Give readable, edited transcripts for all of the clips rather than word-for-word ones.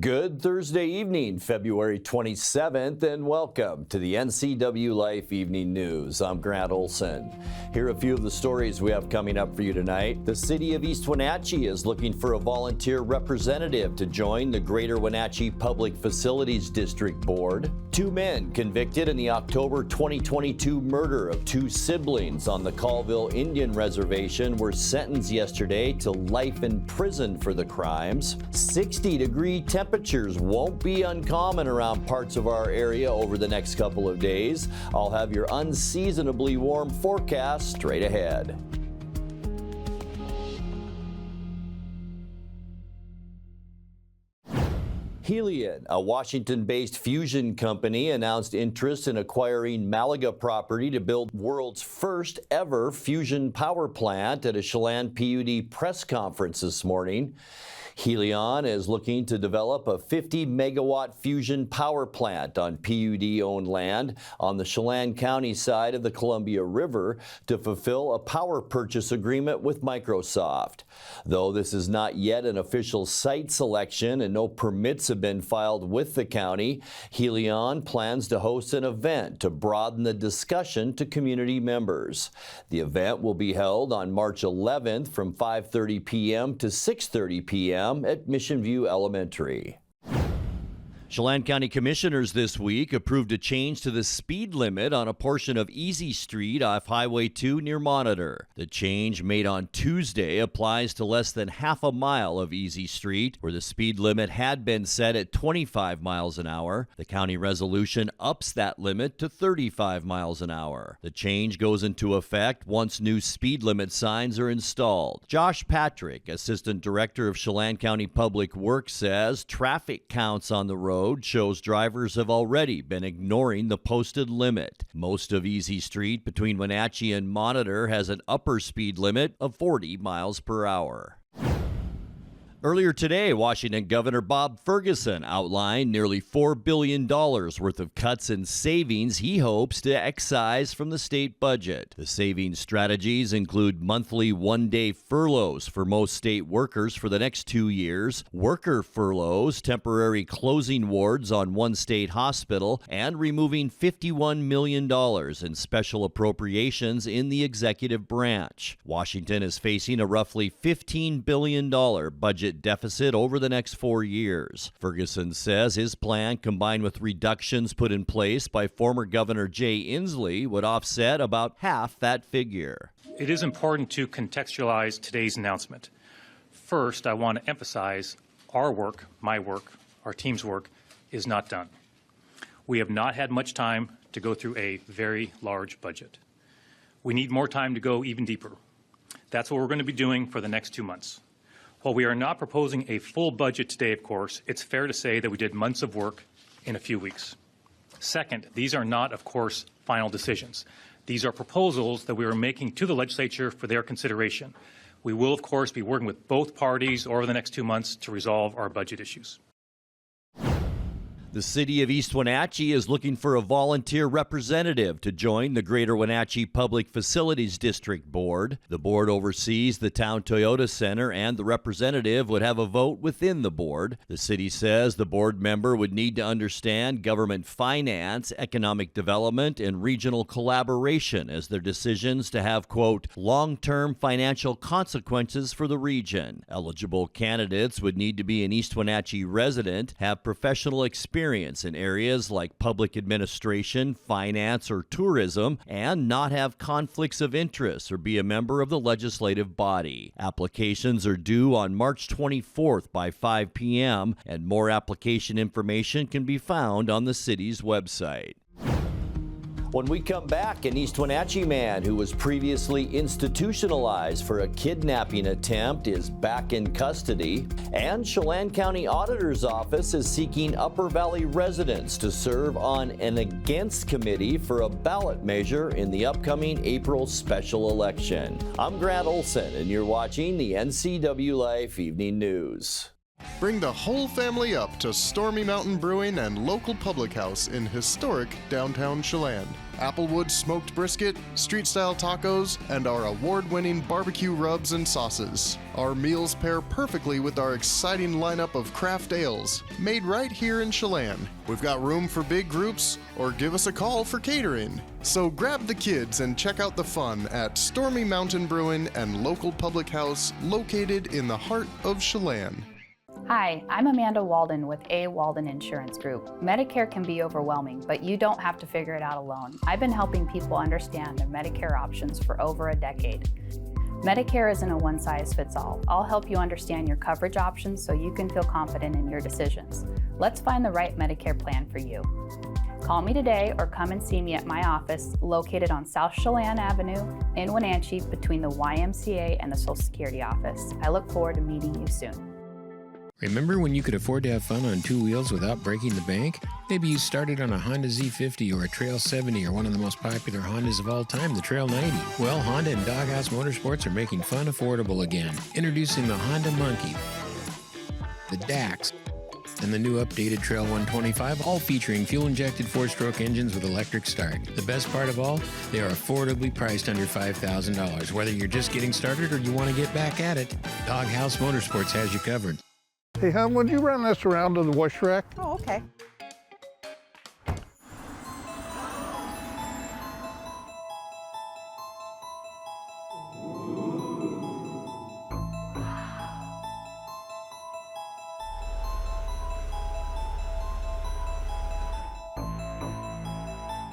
Good Thursday evening, February 27th, and welcome to the NCWLIFE Evening News. I'm Grant Olson. Here are a few of the stories we have coming up for you tonight. The city of East Wenatchee is looking for a volunteer representative to join the Greater Wenatchee Public Facilities District Board. 2 men convicted in the October 2022 murder of 2 siblings on the Colville Indian Reservation were sentenced yesterday to life in prison for the crimes. 60-degree temperatures won't be uncommon around parts of our area over the next couple of days. I'll have your unseasonably warm forecast straight ahead. Helion, a Washington-based fusion company, announced interest in acquiring Malaga property to build world's first ever fusion power plant at a Chelan PUD press conference this morning. Helion is looking to develop a 50-megawatt fusion power plant on PUD-owned land on the Chelan County side of the Columbia River to fulfill a power purchase agreement with Microsoft. Though this is not yet an official site selection and no permits have been filed with the county, Helion plans to host an event to broaden the discussion to community members. The event will be held on March 11th from 5:30 p.m. to 6:30 p.m. at Mission View Elementary. Chelan County Commissioners this week approved a change to the speed limit on a portion of Easy Street off Highway 2 near Monitor. The change made on Tuesday applies to less than half a mile of Easy Street, where the speed limit had been set at 25 miles an hour. The county resolution ups that limit to 35 miles an hour. The change goes into effect once new speed limit signs are installed. Josh Patrick, Assistant Director of Chelan County Public Works, says traffic counts on the road shows drivers have already been ignoring the posted limit. Most of Easy Street between Wenatchee and Monitor has an upper speed limit of 40 miles per hour. Earlier today, Washington Governor Bob Ferguson outlined nearly $4 billion worth of cuts and savings he hopes to excise from the state budget. The savings strategies include monthly one-day furloughs for most state workers for the next 2 years, worker furloughs, temporary closing wards on one state hospital, and removing $51 million in special appropriations in the executive branch. Washington is facing a roughly $15 billion budget deficit over the next 4 years. Ferguson says his plan, combined with reductions put in place by former Governor Jay Inslee, would offset about half that figure. It is important to contextualize today's announcement. First, I want to emphasize our work, my work, our team's work, is not done. We have not had much time to go through a very large budget. We need more time to go even deeper. That's what we're going to be doing for the next 2 months. While we are not proposing a full budget today, of course, it's fair to say that we did months of work in a few weeks. Second, these are not, of course, final decisions. These are proposals that we are making to the legislature for their consideration. We will, of course, be working with both parties over the next 2 months to resolve our budget issues. The city of East Wenatchee is looking for a volunteer representative to join the Greater Wenatchee Public Facilities District Board. The board oversees the Town Toyota Center, and the representative would have a vote within the board. The city says the board member would need to understand government finance, economic development, and regional collaboration as their decisions to have, quote, long-term financial consequences for the region. Eligible candidates would need to be an East Wenatchee resident, have professional experience in areas like public administration, finance, or tourism, and not have conflicts of interest or be a member of the legislative body. Applications are due on March 24th by 5 p.m., and more application information can be found on the city's website. When we come back, an East Wenatchee man who was previously institutionalized for a kidnapping attempt is back in custody, and Chelan County Auditor's Office is seeking Upper Valley residents to serve on an against committee for a ballot measure in the upcoming April special election. I'm Grant Olson, and you're watching the NCWLIFE Evening News. Bring the whole family up to Stormy Mountain Brewing and local public house in historic downtown Chelan. Applewood smoked brisket, street-style tacos, and our award-winning barbecue rubs and sauces. Our meals pair perfectly with our exciting lineup of craft ales, made right here in Chelan. We've got room for big groups, or give us a call for catering. So grab the kids and check out the fun at Stormy Mountain Brewing and local public house located in the heart of Chelan. Hi, I'm Amanda Walden with A. Walden Insurance Group. Medicare can be overwhelming, but you don't have to figure it out alone. I've been helping people understand their Medicare options for over a decade. Medicare isn't a one-size-fits-all. I'll help you understand your coverage options so you can feel confident in your decisions. Let's find the right Medicare plan for you. Call me today or come and see me at my office located on South Chelan Avenue in Wenatchee between the YMCA and the Social Security office. I look forward to meeting you soon. Remember when you could afford to have fun on two wheels without breaking the bank? Maybe you started on a Honda Z50 or a Trail 70 or one of the most popular Hondas of all time, the Trail 90. Well, Honda and Doghouse Motorsports are making fun affordable again. Introducing the Honda Monkey, the Dax, and the new updated Trail 125, all featuring fuel-injected four-stroke engines with electric start. The best part of all, they are affordably priced under $5,000. Whether you're just getting started or you want to get back at it, Doghouse Motorsports has you covered. Hey, hon, would you run this around to the wash rack? Oh, okay.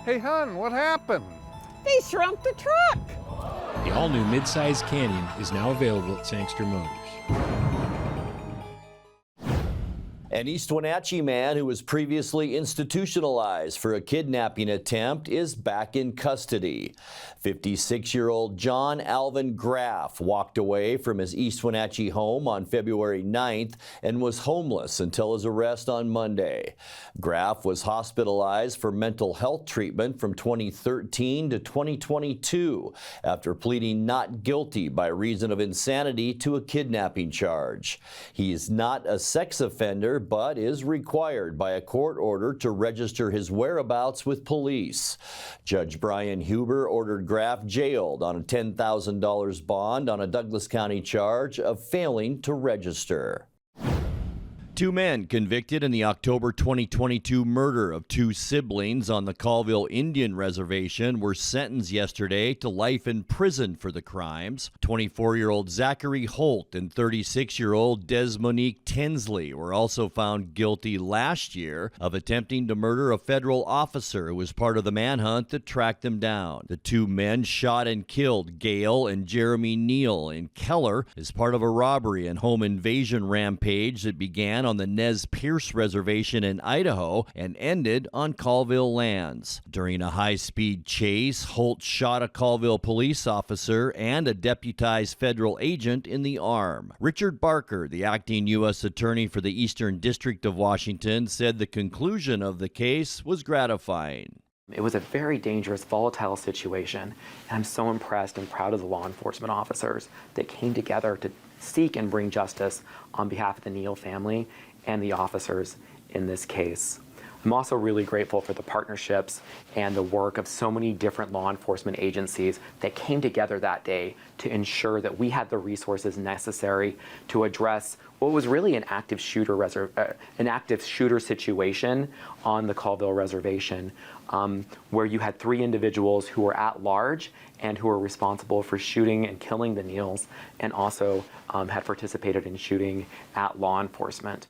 Hey, hon, what happened? They shrunk the truck. The all-new midsize Canyon is now available at Sangster Motors. An East Wenatchee man who was previously institutionalized for a kidnapping attempt is back in custody. 56-year-old John Alvin Graff walked away from his East Wenatchee home on February 9th and was homeless until his arrest on Monday. Graff was hospitalized for mental health treatment from 2013 to 2022 after pleading not guilty by reason of insanity to a kidnapping charge. He is not a sex offender, but is required by a court order to register his whereabouts with police. Judge Brian Huber ordered Graff jailed on a $10,000 bond on a Douglas County charge of failing to register. Two men convicted in the October 2022 murder of two siblings on the Colville Indian Reservation were sentenced yesterday to life in prison for the crimes. 24-year-old Zachary Holt and 36-year-old Desmonique Tinsley were also found guilty last year of attempting to murder a federal officer who was part of the manhunt that tracked them down. The two men shot and killed Gail and Jeremy Neal in Keller as part of a robbery and home invasion rampage that began on the Nez Perce Reservation in Idaho and ended on Colville lands. During a high-speed chase, Holt shot a Colville police officer and a deputized federal agent in the arm. Richard Barker, the acting U.S. Attorney for the Eastern District of Washington, said the conclusion of the case was gratifying. It was a very dangerous, volatile situation, and I'm so impressed and proud of the law enforcement officers that came together to seek and bring justice on behalf of the Neal family and the officers in this case. I'm also really grateful for the partnerships and the work of so many different law enforcement agencies that came together that day to ensure that we had the resources necessary to address what was really an active shooter situation on the Colville Reservation, where you had three individuals who were at large and who were responsible for shooting and killing the Neals, and also had participated in shooting at law enforcement.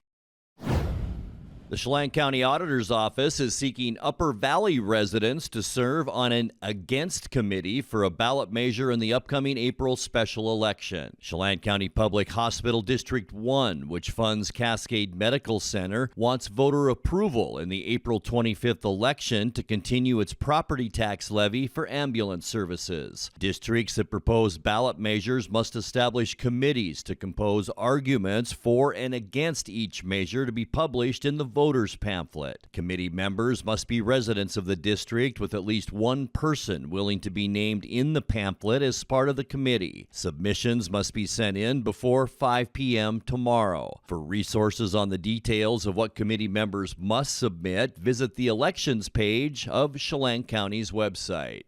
The Chelan County Auditor's Office is seeking Upper Valley residents to serve on an against committee for a ballot measure in the upcoming April special election. Chelan County Public Hospital District 1, which funds Cascade Medical Center, wants voter approval in the April 25th election to continue its property tax levy for ambulance services. Districts that propose ballot measures must establish committees to compose arguments for and against each measure to be published in the voter voters pamphlet. Committee members must be residents of the district with at least one person willing to be named in the pamphlet as part of the committee. Submissions must be sent in before 5 p.m. tomorrow. For resources on the details of what committee members must submit, visit the elections page of Chelan County's website.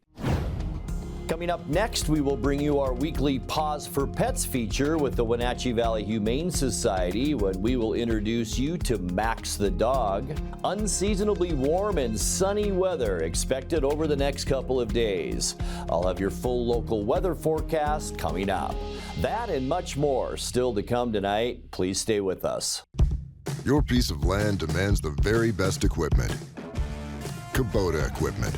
Coming up next, we will bring you our weekly Pause for Pets feature with the Wenatchee Valley Humane Society when we will introduce you to Max the dog. Unseasonably warm and sunny weather expected over the next couple of days. I'll have your full local weather forecast coming up. That and much more still to come tonight. Please stay with us. Your piece of land demands the very best equipment. Kubota equipment.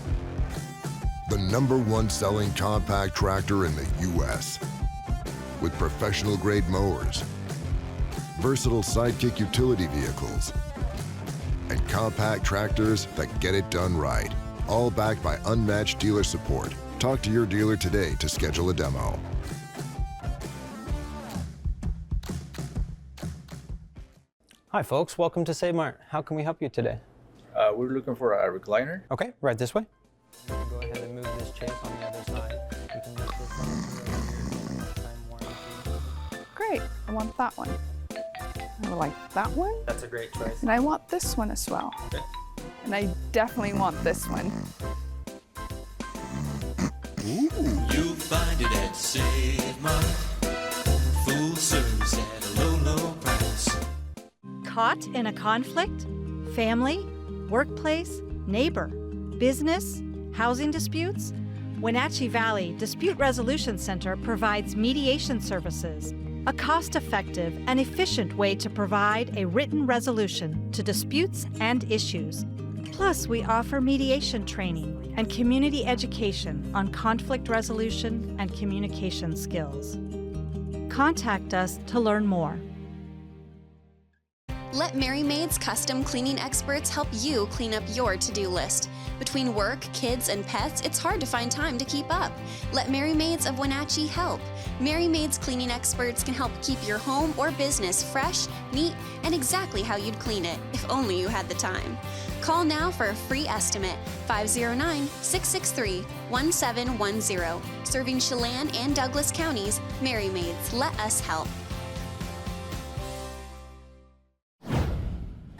The #1 selling compact tractor in the U.S. with professional-grade mowers, versatile sidekick utility vehicles, and compact tractors that get it done right. All backed by unmatched dealer support. Talk to your dealer today to schedule a demo. Hi folks, welcome to Save Mart. How can we help you today? We're looking for a recliner. Okay, right this way. Go ahead and move this chase on the other side. You can lift this up. Time warranty. Great, I want that one. I like that one. That's a great choice. And I want this one as well. Okay. And I definitely want this one. You'll find it at Save Mart. Full service at a low, low price. Caught in a conflict? Family? Workplace? Neighbor? Business? Housing disputes? Wenatchee Valley Dispute Resolution Center provides mediation services, a cost-effective and efficient way to provide a written resolution to disputes and issues. Plus, we offer mediation training and community education on conflict resolution and communication skills. Contact us to learn more. Let Merry Maids custom cleaning experts help you clean up your to-do list. Between work, kids, and pets, it's hard to find time to keep up. Let Merry Maids of Wenatchee help. Merry Maids cleaning experts can help keep your home or business fresh, neat, and exactly how you'd clean it, if only you had the time. Call now for a free estimate, 509-663-1710. Serving Chelan and Douglas counties, Merry Maids, let us help.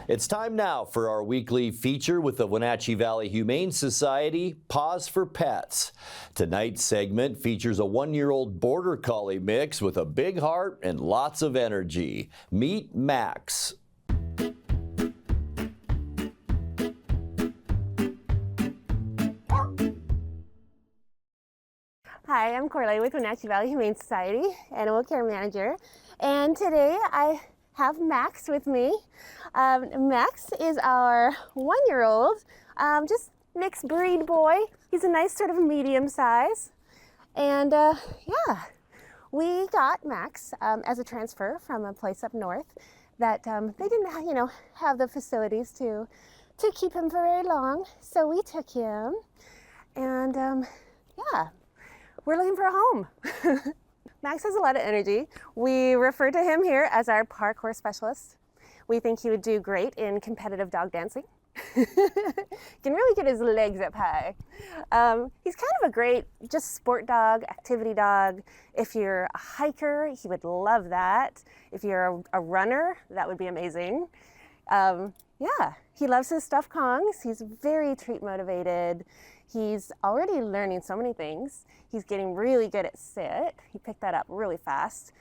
It's time now for our weekly feature with the Wenatchee Valley Humane Society, Pause for Pets. Tonight's segment features a 1-year-old border collie mix with a big heart and lots of energy. Meet Max. Hi, I'm Corley with Wenatchee Valley Humane Society, Animal Care Manager, and today I have Max with me. Max is our 1-year-old, just mixed breed boy. He's a nice sort of medium size. And yeah, we got Max as a transfer from a place up north that they didn't, have the facilities to keep him for very long. So we took him, and yeah, we're looking for a home. Max has a lot of energy. We refer to him here as our parkour specialist. We think he would do great in competitive dog dancing. He can really get his legs up high. He's kind of a great just sport dog, activity dog. If you're a hiker, he would love that. If you're a runner, that would be amazing. Yeah, he loves his stuffed Kongs. He's very treat motivated. He's already learning so many things. He's getting really good at sit. He picked that up really fast.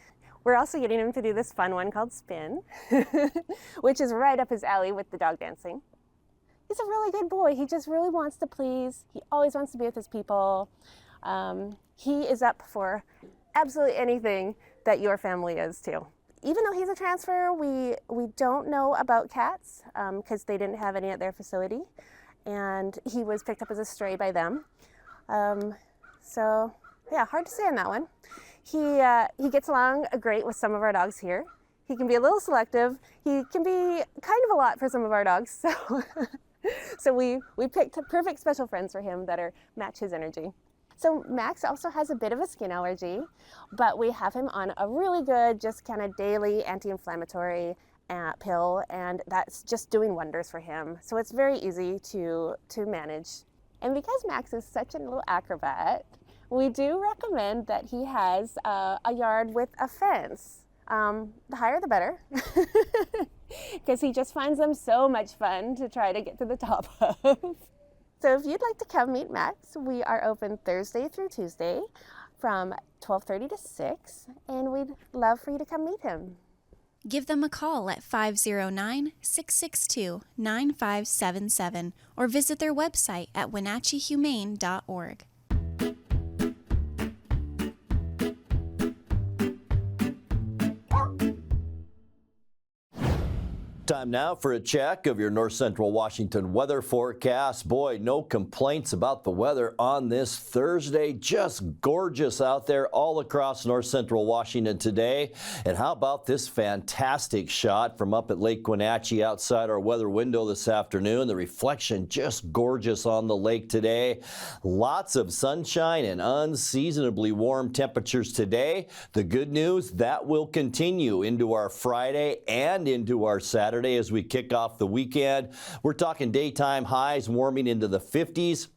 We're also getting him to do this fun one called spin, which is right up his alley with the dog dancing. He's a really good boy. He just really wants to please. He always wants to be with his people. He is up for absolutely anything that your family is too. Even though he's a transfer, we don't know about cats because they didn't have any at their facility. And he was picked up as a stray by them. So yeah, hard to say on that one. He gets along great with some of our dogs here. He can be a little selective. He can be kind of a lot for some of our dogs. So, so we picked perfect special friends for him that match his energy. So Max also has a bit of a skin allergy, but we have him on a really good, just kind of daily anti-inflammatory pill, and that's just doing wonders for him. So it's very easy to manage. And because Max is such a little acrobat, we do recommend that he has a yard with a fence. The higher the better, because he just finds them so much fun to try to get to the top of. So if you'd like to come meet Max, we are open Thursday through Tuesday from 12:30 to 6, and we'd love for you to come meet him. Give them a call at 509-662-9577 or visit their website at wenatcheehumane.org. Time now for a check of your North Central Washington weather forecast. Boy, no complaints about the weather on this Thursday. Just gorgeous out there all across North Central Washington today. And how about this fantastic shot from up at Lake Wenatchee outside our weather window this afternoon? The reflection just gorgeous on the lake today. Lots of sunshine and unseasonably warm temperatures today. The good news, that will continue into our Friday and into our Saturday as we kick off the weekend. We're talking daytime highs warming into the 50s.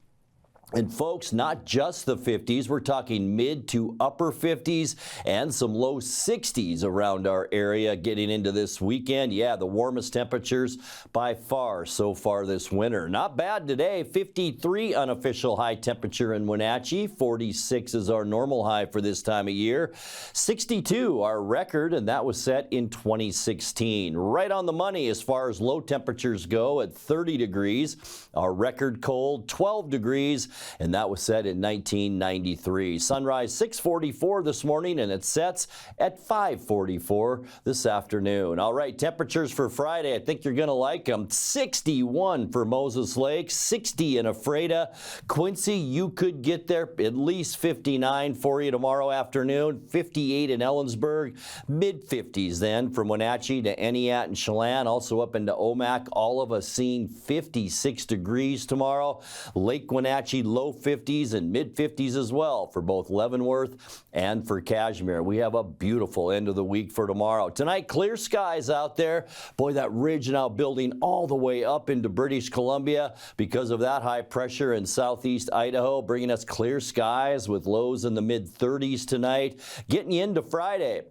And folks, not just the 50s, we're talking mid to upper 50s and some low 60s around our area getting into this weekend. Yeah, the warmest temperatures by far so far this winter. Not bad today, 53 unofficial high temperature in Wenatchee. 46 is our normal high for this time of year. 62 our record, and that was set in 2016. Right on the money as far as low temperatures go at 30 degrees. Our record cold, 12 degrees. And that was set in 1993. Sunrise 6:44 this morning, and it sets at 5:44 this afternoon. All right, temperatures for Friday, I think you're going to like them. 61 for Moses Lake, 60 in Ephrata. Quincy, you could get there at least 59 for you tomorrow afternoon. 58 in Ellensburg, mid-50s then from Wenatchee to Eniat and Chelan, also up into Omak. All of us seeing 56 degrees tomorrow. Lake Wenatchee, low 50s and mid-50s as well for both Leavenworth and for Cashmere. We have a beautiful end of the week for tomorrow. Tonight, clear skies out there. Boy, that ridge now building all the way up into British Columbia because of that high pressure in southeast Idaho, bringing us clear skies with lows in the mid-30s tonight. Getting you into Friday.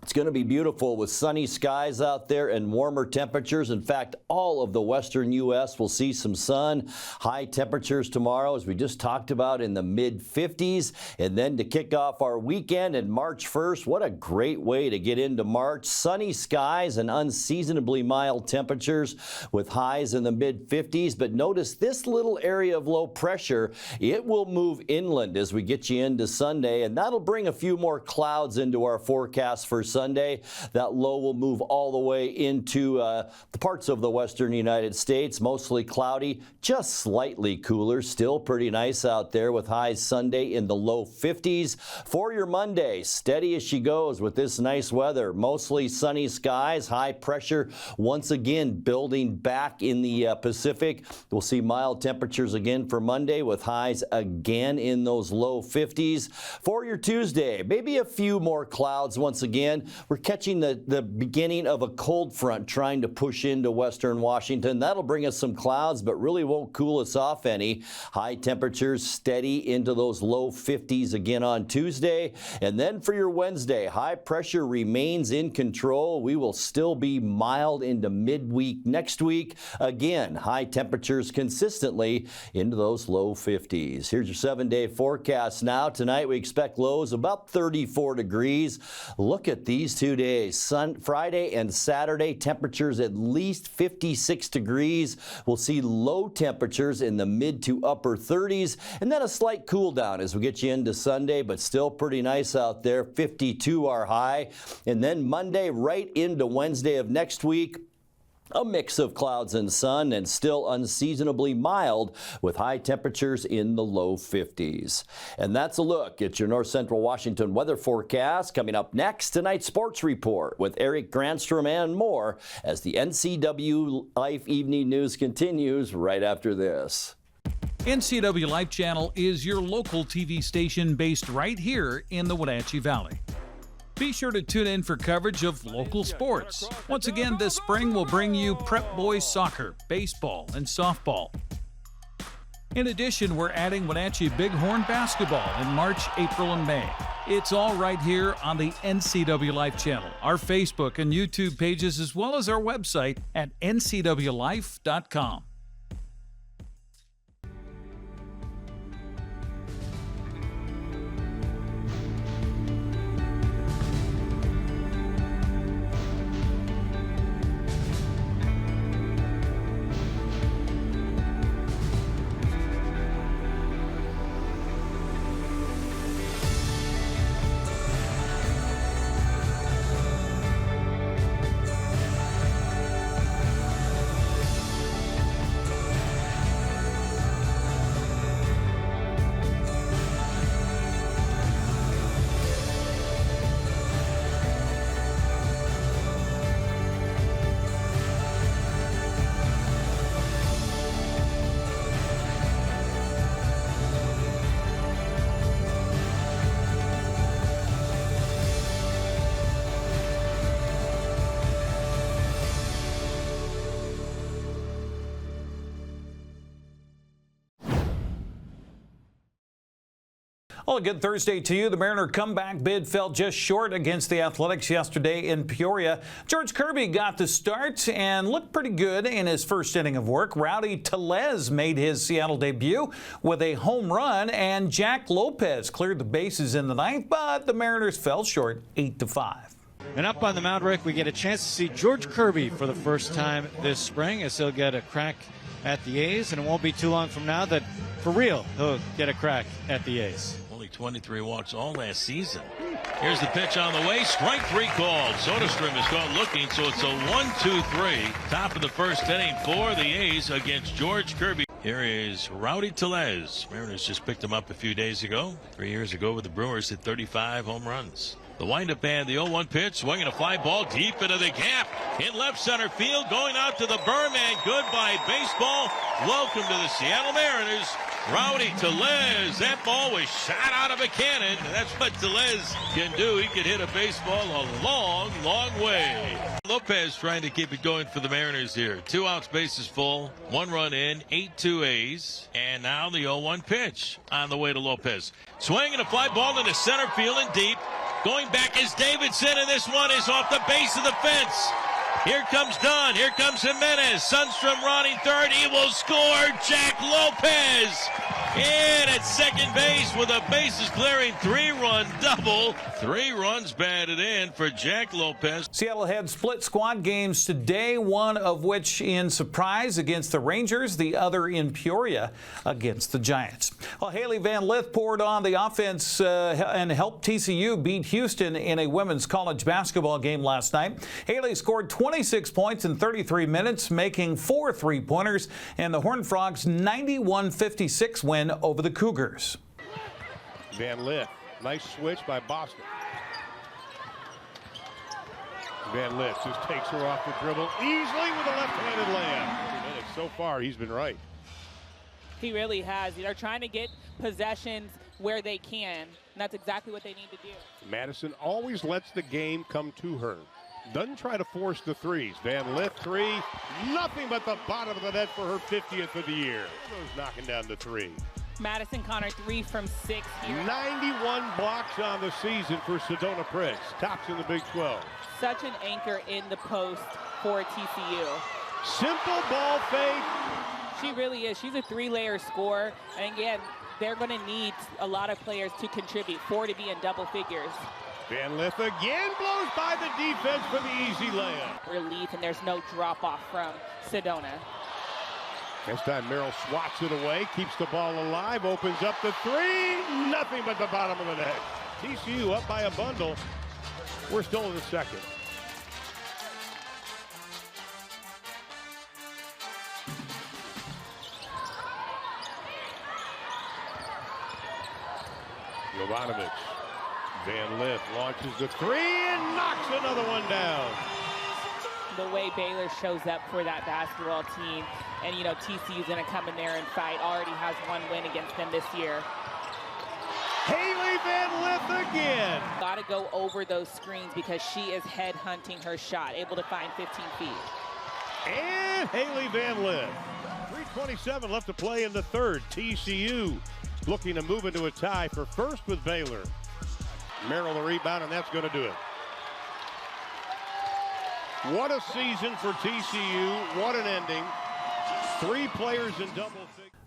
It's going to be beautiful with sunny skies out there and warmer temperatures. In fact, all of the western U.S. will see some sun. High temperatures tomorrow, as we just talked about, in the mid-50s. And then to kick off our weekend and March 1st, what a great way to get into March. Sunny skies and unseasonably mild temperatures with highs in the mid-50s. But notice this little area of low pressure, it will move inland as we get you into Sunday. And that'll bring a few more clouds into our forecast for Sunday. That low will move all the way into the parts of the western United States, mostly cloudy, just slightly cooler, still pretty nice out there with highs Sunday in the low 50s. For your Monday, steady as she goes with this nice weather, mostly sunny skies, high pressure once again building back in the Pacific. We'll see mild temperatures again for Monday with highs again in those low 50s. For your Tuesday, maybe a few more clouds once again. We're catching the beginning of a cold front trying to push into western Washington. That'll bring us some clouds, but really won't cool us off any. High temperatures steady into those low 50s again on Tuesday. And then for your Wednesday, high pressure remains in control. We will still be mild into midweek next week. Again, high temperatures consistently into those low 50s. Here's your 7-day forecast now. Tonight we expect lows about 34 degrees. Look at these 2 days, Friday and Saturday, temperatures at least 56 degrees. We'll see low temperatures in the mid to upper 30s, and then a slight cool down as we get you into Sunday, but still pretty nice out there. 52 our high. And then Monday right into Wednesday of next week, a mix of clouds and sun, and still unseasonably mild with high temperatures in the low 50s. And that's a look at your North Central Washington weather forecast. Coming up next, tonight's sports report with Eric Granstrom and more as the NCWLIFE Evening News continues right after this. NCWLIFE Channel is your local TV station based right here in the Wenatchee Valley. Be sure to tune in for coverage of local sports. Once again, this spring we'll bring you Prep Boys soccer, baseball, and softball. In addition, we're adding Wenatchee Bighorn basketball in March, April, and May. It's all right here on the NCWLIFE channel, our Facebook and YouTube pages, as well as our website at ncwlife.com. Well, a good Thursday to you. The Mariner comeback bid fell just short against the Athletics yesterday in Peoria. George Kirby got the start and looked pretty good in his first inning of work. Rowdy Tellez made his Seattle debut with a home run, and Jack Lopez cleared the bases in the ninth, but the Mariners fell short 8-5. And up on the mound, Rick, we get a chance to see George Kirby for the first time this spring, as he'll get a crack at the A's, and it won't be too long from now that, for real, he'll get a crack at the A's. 23 walks all last season. Here's the pitch on the way. Strike three called. Soderstrom is caught looking, so it's a 1-2-3. Top of the first inning for the A's against George Kirby. Here is Rowdy Tellez. Mariners just picked him up a few days ago. 3 years ago with the Brewers, hit 35 home runs. The windup man, the 0-1 pitch, swinging a fly ball deep into the gap. In left center field, going out to the berm, and goodbye baseball. Welcome to the Seattle Mariners. Rowdy Tellez. That ball was shot out of a cannon. That's what Tellez can do. He can hit a baseball a long, long way. Lopez trying to keep it going for the Mariners here. 2 outs, bases full. 1 run in, 8-2 A's. And now the 0-1 pitch on the way to Lopez. Swinging a fly ball into center field and deep. Going back is Davidson, and this one is off the base of the fence. Here comes Dunn. Here comes Jimenez. Sundstrom running third. He will score. Jack Lopez in at second base with a bases clearing 3-run double. 3 runs batted in for Jack Lopez. Seattle had split squad games today, one of which in surprise against the Rangers, the other in Peoria against the Giants. Well, Haley Van Lith poured on the offense and helped TCU beat Houston in a women's college basketball game last night. Haley scored 26 points in 33 minutes, making 4 3-pointers, and the Horned Frogs' 91-56 win over the Cougars. Van Lith, nice switch by Boston. Van Lith just takes her off the dribble easily with a left-handed layup. So far, he's been right. He really has. They're trying to get possessions where they can, and that's exactly what they need to do. Madison always lets the game come to her. Doesn't try to force the threes. Van Lith 3, nothing but the bottom of the net for her 50th of the year. Knocking down the 3. Madison Connor 3 from 6 here. 91 blocks on the season for Sedona Prince. Tops in the Big 12. Such an anchor in the post for TCU. Simple ball fake. She really is. She's a 3-layer scorer. And again, they're going to need a lot of players to contribute, 4 to be in double figures. Van Lith again blows by the defense for the easy layup. Relief, and there's no drop-off from Sedona. This time Merrill swats it away, keeps the ball alive, opens up the 3, nothing but the bottom of the net. TCU up by a bundle. We're still in the second. Jovanovic. Van Lith launches the 3 and knocks another one down. The way Baylor shows up for that basketball team, and you know TCU's going to come in there and fight. Already has 1 win against them this year. Haley Van Lith again. Got to go over those screens because she is head hunting her shot, able to find 15 feet. And Haley Van Lith. 3:27 left to play in the third. TCU looking to move into a tie for first with Baylor. Merrill the rebound, and that's going to do it. What a season for TCU. What an ending. 3 players in double figures.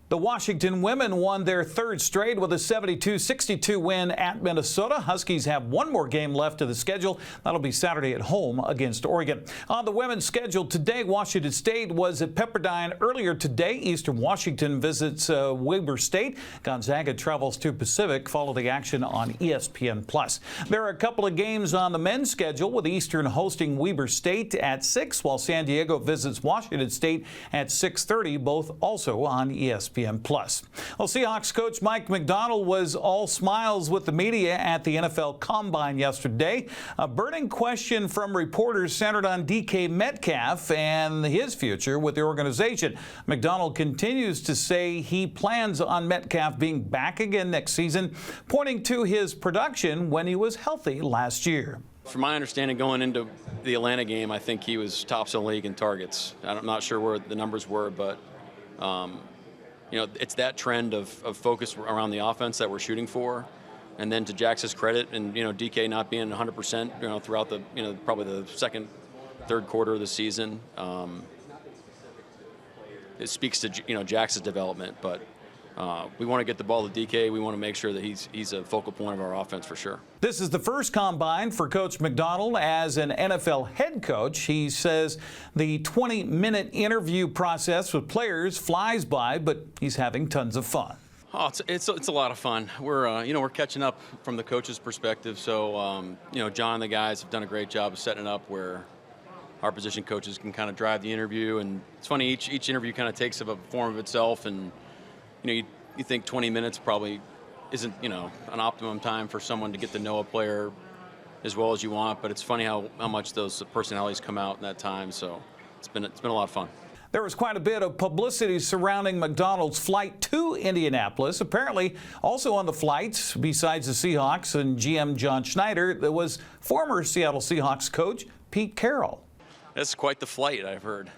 The Washington women won their third straight with a 72-62 win at Minnesota. Huskies have one more game left of the schedule. That'll be Saturday at home against Oregon. On the women's schedule today, Washington State was at Pepperdine earlier today. Eastern Washington visits Weber State. Gonzaga travels to Pacific. Follow the action on ESPN+. There are a couple of games on the men's schedule, with Eastern hosting Weber State at 6, while San Diego visits Washington State at 6:30, both also on ESPN+. Well, Seahawks coach Mike Macdonald was all smiles with the media at the NFL Combine yesterday. A burning question from reporters centered on DK Metcalf and his future with the organization. Macdonald continues to say he plans on Metcalf being back again next season, pointing to his production when he was healthy last year. From my understanding, going into the Atlanta game, I think he was tops in the league in targets. I'm not sure where the numbers were, but you know, it's that trend of focus around the offense that we're shooting for. And then to Jax's credit, and, you know, DK not being 100%, you know, throughout the, you know, probably the second, third quarter of the season, it speaks to, you know, Jax's development. But we want to get the ball to DK. We want to make sure that he's a focal point of our offense for sure. This is the first combine for Coach Macdonald as an NFL head coach. He says the 20-minute interview process with players flies by, but he's having tons of fun. Oh, it's a lot of fun. We're you know, we're catching up from the coach's perspective. So you know, John and the guys have done a great job of setting it up where our position coaches can kind of drive the interview. And it's funny, each interview kind of takes a form of itself, and you know, you think 20 minutes probably isn't, you know, an optimum time for someone to get to know a player as well as you want, but it's funny how much those personalities come out in that time. So it's been a lot of fun. There was quite a bit of publicity surrounding Macdonald's flight to Indianapolis. Apparently, also on the flights, besides the Seahawks and GM John Schneider, there was former Seattle Seahawks coach Pete Carroll. That's quite the flight, I've heard.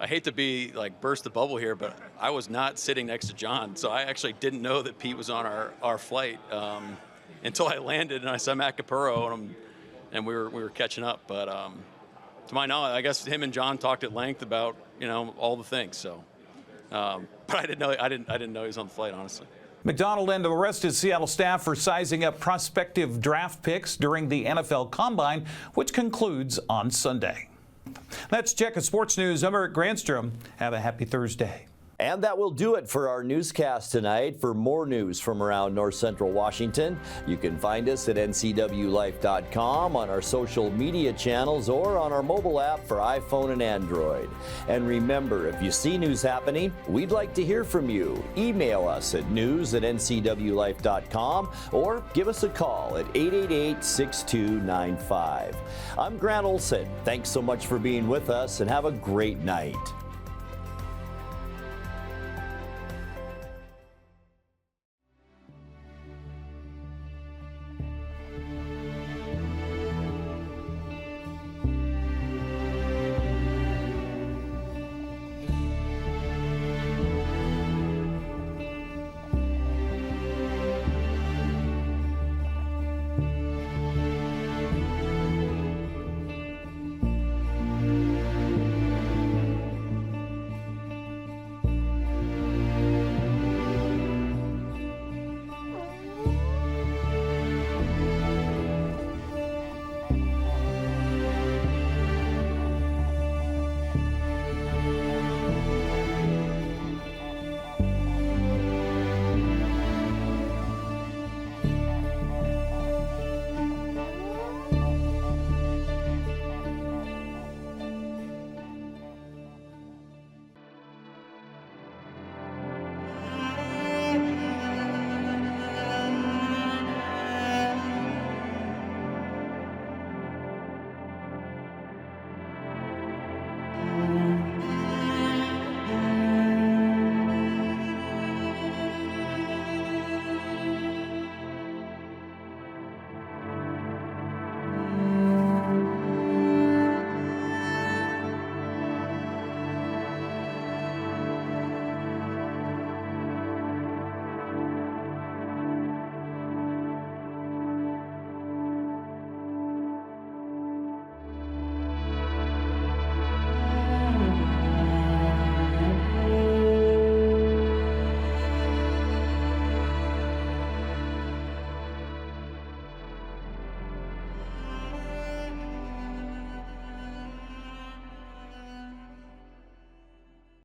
I hate to be like burst the bubble here, but I was not sitting next to John, so I actually didn't know that Pete was on our flight until I landed, and I saw Matt Capurro, and we were catching up. But to my knowledge, I guess him and John talked at length about, you know, all the things. So, but I didn't know he was on the flight, honestly. Macdonald and the rest of Seattle staff for sizing up prospective draft picks during the NFL Combine, which concludes on Sunday. That's Check of Sports News. I'm Eric Granstrom. Have a happy Thursday. And that will do it for our newscast tonight. For more news from around North Central Washington, you can find us at NCWLIFE.com, on our social media channels, or on our mobile app for iPhone and Android. And remember, if you see news happening, we'd like to hear from you. Email us at news@ncwlife.com or give us a call at 888-6295. I'm Grant Olson. Thanks so much for being with us, and have a great night.